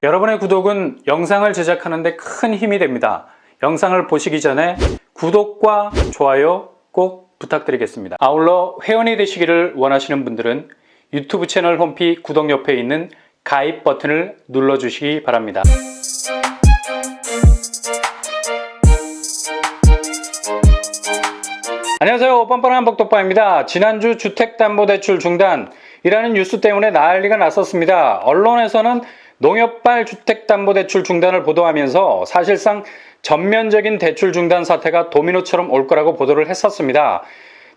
여러분의 구독은 영상을 제작하는 데 큰 힘이 됩니다. 영상을 보시기 전에 구독과 좋아요 꼭 부탁드리겠습니다. 아울러 회원이 되시기를 원하시는 분들은 유튜브 채널 홈피 구독 옆에 있는 가입 버튼을 눌러주시기 바랍니다. 안녕하세요. 뻔뻔한 복덕방입니다. 지난주 주택담보대출 중단이라는 뉴스 때문에 난리가 났었습니다. 언론에서는 농협발 주택담보대출 중단을 보도하면서 사실상 전면적인 대출 중단 사태가 도미노처럼 올 거라고 보도를 했었습니다.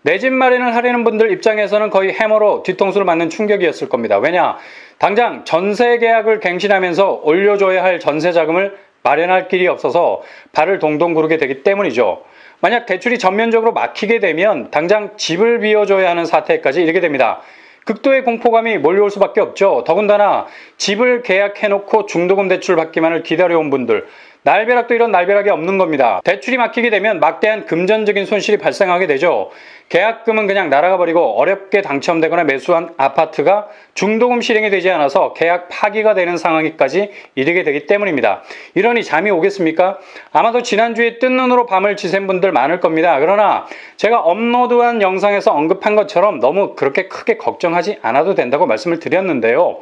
내 집 마련을 하려는 분들 입장에서는 거의 해머로 뒤통수를 맞는 충격이었을 겁니다. 왜냐? 당장 전세 계약을 갱신하면서 올려줘야 할 전세 자금을 마련할 길이 없어서 발을 동동 구르게 되기 때문이죠. 만약 대출이 전면적으로 막히게 되면 당장 집을 비워줘야 하는 사태까지 이르게 됩니다. 극도의 공포감이 몰려올 수밖에 없죠. 더군다나 집을 계약해놓고 중도금 대출 받기만을 기다려온 분들, 날벼락도 이런 날벼락이 없는 겁니다. 대출이 막히게 되면 막대한 금전적인 손실이 발생하게 되죠. 계약금은 그냥 날아가 버리고 어렵게 당첨되거나 매수한 아파트가 중도금 실행이 되지 않아서 계약 파기가 되는 상황까지 이르게 되기 때문입니다. 이러니 잠이 오겠습니까? 아마도 지난주에 뜬 눈으로 밤을 지샌 분들 많을 겁니다. 그러나 제가 업로드한 영상에서 언급한 것처럼 너무 그렇게 크게 걱정하지 않아도 된다고 말씀을 드렸는데요.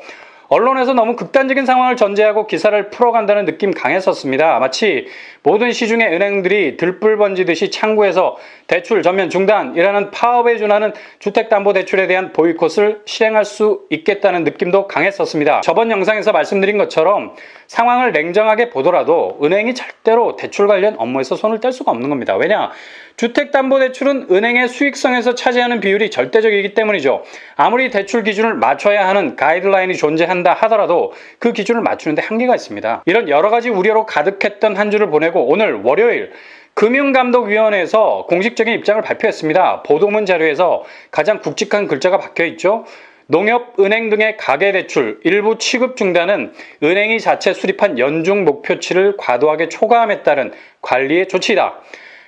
언론에서 너무 극단적인 상황을 전제하고 기사를 풀어간다는 느낌 강했었습니다. 마치 모든 시중의 은행들이 들불 번지듯이 창구에서 대출 전면 중단이라는 파업에 준하는 주택담보대출에 대한 보이콧을 실행할 수 있겠다는 느낌도 강했었습니다. 저번 영상에서 말씀드린 것처럼 상황을 냉정하게 보더라도 은행이 절대로 대출 관련 업무에서 손을 뗄 수가 없는 겁니다. 왜냐? 주택담보대출은 은행의 수익성에서 차지하는 비율이 절대적이기 때문이죠. 아무리 대출 기준을 맞춰야 하는 가이드라인이 존재한다 하더라도 그 기준을 맞추는데 한계가 있습니다. 이런 여러 가지 우려로 가득했던 한 주를 보내고 오늘 월요일 금융감독위원회에서 공식적인 입장을 발표했습니다. 보도문 자료에서 가장 굵직한 글자가 박혀있죠. 농협, 은행 등의 가계대출 일부 취급 중단은 은행이 자체 수립한 연중 목표치를 과도하게 초과함에 따른 관리의 조치이다.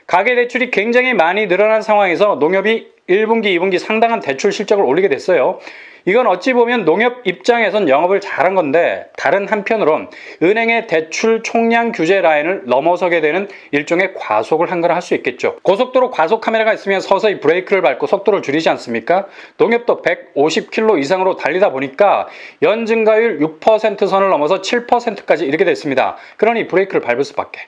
가계대출이 굉장히 많이 늘어난 상황에서 농협이 1분기, 2분기 상당한 대출 실적을 올리게 됐어요. 이건 어찌 보면 농협 입장에선 영업을 잘한 건데 다른 한편으론 은행의 대출 총량 규제 라인을 넘어서게 되는 일종의 과속을 한 거라 할 수 있겠죠. 고속도로 과속 카메라가 있으면 서서히 브레이크를 밟고 속도를 줄이지 않습니까? 농협도 150km 이상으로 달리다 보니까 연 증가율 6% 선을 넘어서 7%까지 이르게 됐습니다. 그러니 브레이크를 밟을 수밖에.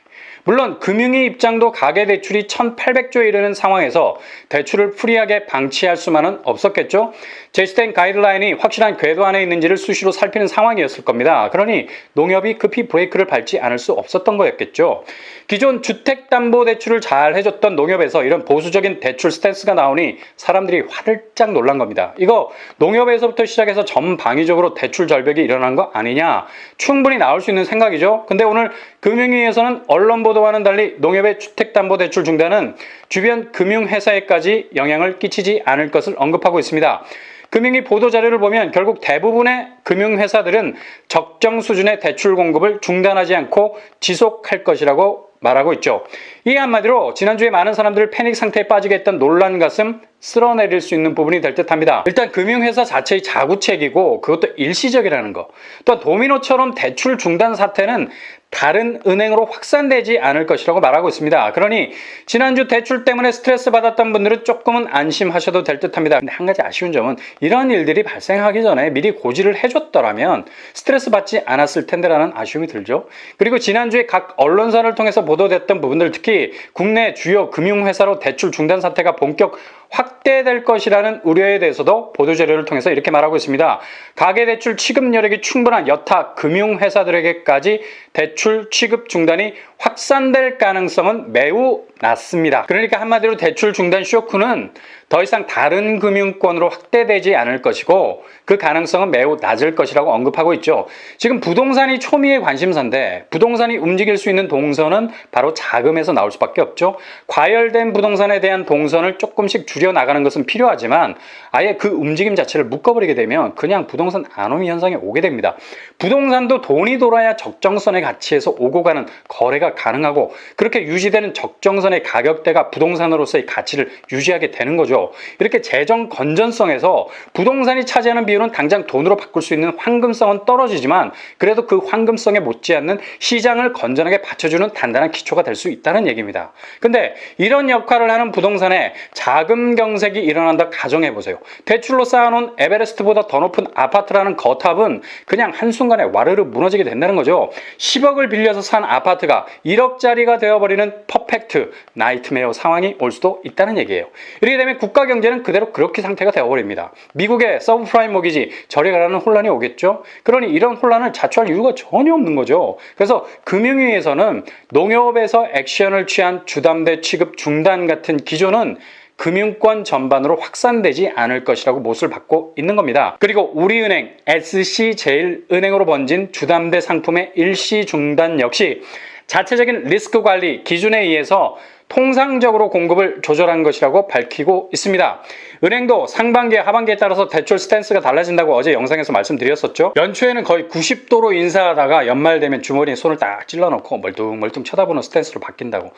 물론 금융위 입장도 가계대출이 1,800조에 이르는 상황에서 대출을 프리하게 방치할 수만은 없었겠죠. 제시된 가이드라인이 확실한 궤도 안에 있는지를 수시로 살피는 상황이었을 겁니다. 그러니 농협이 급히 브레이크를 밟지 않을 수 없었던 거였겠죠. 기존 주택담보대출을 잘 해줬던 농협에서 이런 보수적인 대출 스탠스가 나오니 사람들이 화들짝 놀란 겁니다. 이거 농협에서부터 시작해서 전방위적으로 대출 절벽이 일어난 거 아니냐? 충분히 나올 수 있는 생각이죠. 근데 오늘 금융위에서는 언론 보도와는 달리 농협의 주택담보대출 중단은 주변 금융회사에까지 영향을 끼치지 않을 것을 언급하고 있습니다. 금융위 보도자료를 보면 결국 대부분의 금융회사들은 적정 수준의 대출 공급을 중단하지 않고 지속할 것이라고 말하고 있죠. 이 한마디로 지난주에 많은 사람들을 패닉 상태에 빠지게 했던 놀란 가슴 쓸어내릴 수 있는 부분이 될 듯합니다. 일단 금융회사 자체의 자구책이고 그것도 일시적이라는 거. 또 도미노처럼 대출 중단 사태는 다른 은행으로 확산되지 않을 것이라고 말하고 있습니다. 그러니 지난주 대출 때문에 스트레스 받았던 분들은 조금은 안심하셔도 될 듯합니다. 근데 한 가지 아쉬운 점은 이런 일들이 발생하기 전에 미리 고지를 해줬더라면 스트레스 받지 않았을 텐데라는 아쉬움이 들죠. 그리고 지난주에 각 언론사를 통해서 보도됐던 부분들, 특히 국내 주요 금융회사로 대출 중단 사태가 본격 확대될 것이라는 우려에 대해서도 보도자료를 통해서 이렇게 말하고 있습니다. 가계대출 취급 여력이 충분한 여타 금융회사들에게까지 대출 취급 중단이 확산될 가능성은 매우 낮습니다. 그러니까 한마디로 대출 중단 쇼크는 더 이상 다른 금융권으로 확대되지 않을 것이고 그 가능성은 매우 낮을 것이라고 언급하고 있죠. 지금 부동산이 초미의 관심사인데 부동산이 움직일 수 있는 동선은 바로 자금에서 나올 수밖에 없죠. 과열된 부동산에 대한 동선을 조금씩 줄여나가는 것은 필요하지만 아예 그 움직임 자체를 묶어버리게 되면 그냥 부동산 아노미 현상이 오게 됩니다. 부동산도 돈이 돌아야 적정선의 가치에서 오고 가는 거래가 가능하고 그렇게 유지되는 적정선의 가격대가 부동산으로서의 가치를 유지하게 되는 거죠. 거죠. 이렇게 재정 건전성에서 부동산이 차지하는 비율은 당장 돈으로 바꿀 수 있는 황금성은 떨어지지만 그래도 그 황금성에 못지않는 시장을 건전하게 받쳐주는 단단한 기초가 될 수 있다는 얘기입니다. 근데 이런 역할을 하는 부동산에 자금 경색이 일어난다 가정해보세요. 대출로 쌓아놓은 에베레스트보다 더 높은 아파트라는 거탑은 그냥 한순간에 와르르 무너지게 된다는 거죠. 10억을 빌려서 산 아파트가 1억짜리가 되어버리는 퍼펙트 나이트메어 상황이 올 수도 있다는 얘기예요. 이렇게 되면 국가 경제는 그대로 그렇게 상태가 되어버립니다. 미국의 서브프라임 모기지 저리 가라는 혼란이 오겠죠. 그러니 이런 혼란을 자초할 이유가 전혀 없는 거죠. 그래서 금융위에서는 농협에서 액션을 취한 주담대 취급 중단 같은 기조는 금융권 전반으로 확산되지 않을 것이라고 못을 받고 있는 겁니다. 그리고 우리은행, SC제일은행으로 번진 주담대 상품의 일시 중단 역시 자체적인 리스크 관리 기준에 의해서 통상적으로 공급을 조절한 것이라고 밝히고 있습니다. 은행도 상반기, 하반기에 따라서 대출 스탠스가 달라진다고 어제 영상에서 말씀드렸었죠. 연초에는 거의 90도로 인사하다가 연말 되면 주머니에 손을 딱 찔러놓고 멀뚱멀뚱 쳐다보는 스탠스로 바뀐다고.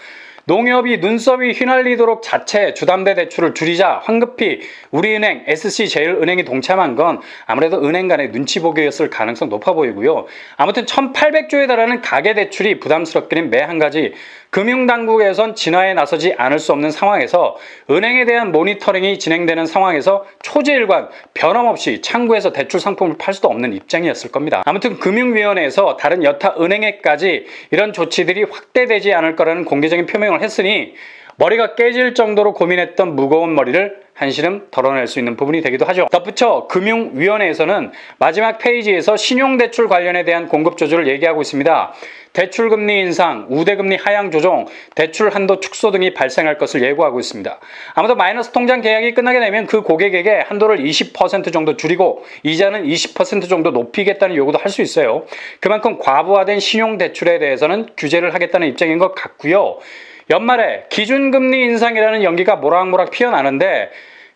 농협이 눈썹이 휘날리도록 자체 주담대 대출을 줄이자 황급히 우리은행, SC제일은행이 동참한 건 아무래도 은행 간의 눈치 보기였을 가능성 높아 보이고요. 아무튼 1,800조에 달하는 가계대출이 부담스럽기는 매 한 가지 금융당국에선 진화에 나서지 않을 수 없는 상황에서 은행에 대한 모니터링이 진행되는 상황에서 초지일관 변함없이 창구에서 대출 상품을 팔 수도 없는 입장이었을 겁니다. 아무튼 금융위원회에서 다른 여타 은행에까지 이런 조치들이 확대되지 않을 거라는 공개적인 표명을 했으니 머리가 깨질 정도로 고민했던 무거운 머리를 한시름 덜어낼 수 있는 부분이 되기도 하죠. 덧붙여 금융위원회에서는 마지막 페이지에서 신용대출 관련에 대한 공급 조절을 얘기하고 있습니다. 대출금리 인상, 우대금리 하향 조정, 대출 한도 축소 등이 발생할 것을 예고하고 있습니다. 아무튼 마이너스 통장 계약이 끝나게 되면 그 고객에게 한도를 20% 정도 줄이고 이자는 20% 정도 높이겠다는 요구도 할 수 있어요. 그만큼 과부하된 신용대출에 대해서는 규제를 하겠다는 입장인 것 같고요. 연말에 기준금리 인상이라는 연기가 모락모락 피어나는데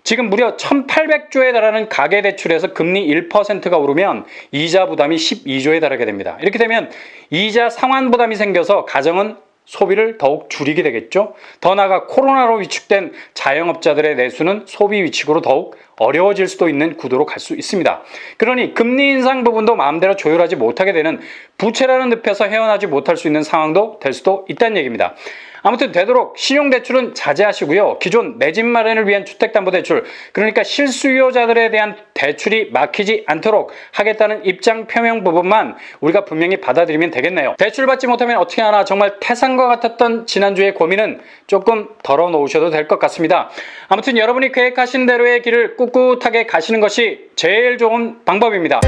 지금 무려 1,800조에 달하는 가계대출에서 금리 1%가 오르면 이자 부담이 12조에 달하게 됩니다. 이렇게 되면 이자 상환 부담이 생겨서 가정은 소비를 더욱 줄이게 되겠죠. 더 나아가 코로나로 위축된 자영업자들의 내수는 소비 위축으로 더욱 어려워질 수도 있는 구도로 갈 수 있습니다. 그러니 금리 인상 부분도 마음대로 조율하지 못하게 되는 부채라는 늪에서 헤어나지 못할 수 있는 상황도 될 수도 있다는 얘기입니다. 아무튼 되도록 신용대출은 자제하시고요. 기존 내 집 마련을 위한 주택담보대출, 그러니까 실수요자들에 대한 대출이 막히지 않도록 하겠다는 입장 표명 부분만 우리가 분명히 받아들이면 되겠네요. 대출 받지 못하면 어떻게 하나 정말 태산과 같았던 지난주의 고민은 조금 덜어놓으셔도 될 것 같습니다. 아무튼 여러분이 계획하신 대로의 길을 꿋꿋하게 가시는 것이 제일 좋은 방법입니다.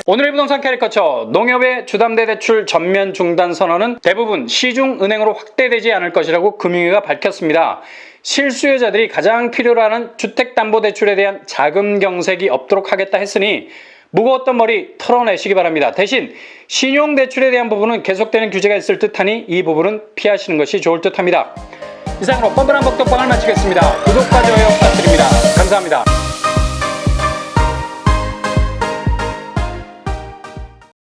오늘의 부동산 캐리커처, 농협의 주담대 대출 전면 중단 선언은 대부분 시중은행으로 확대되지 않을 것이라고 금융위가 밝혔습니다. 실수요자들이 가장 필요로 하는 주택담보대출에 대한 자금 경색이 없도록 하겠다 했으니 무거웠던 머리 털어내시기 바랍니다. 대신 신용대출에 대한 부분은 계속되는 규제가 있을 듯하니 이 부분은 피하시는 것이 좋을 듯합니다. 이상으로 뻔뻔한 복덕방을 마치겠습니다. 구독과 좋아요 부탁드립니다. 감사합니다.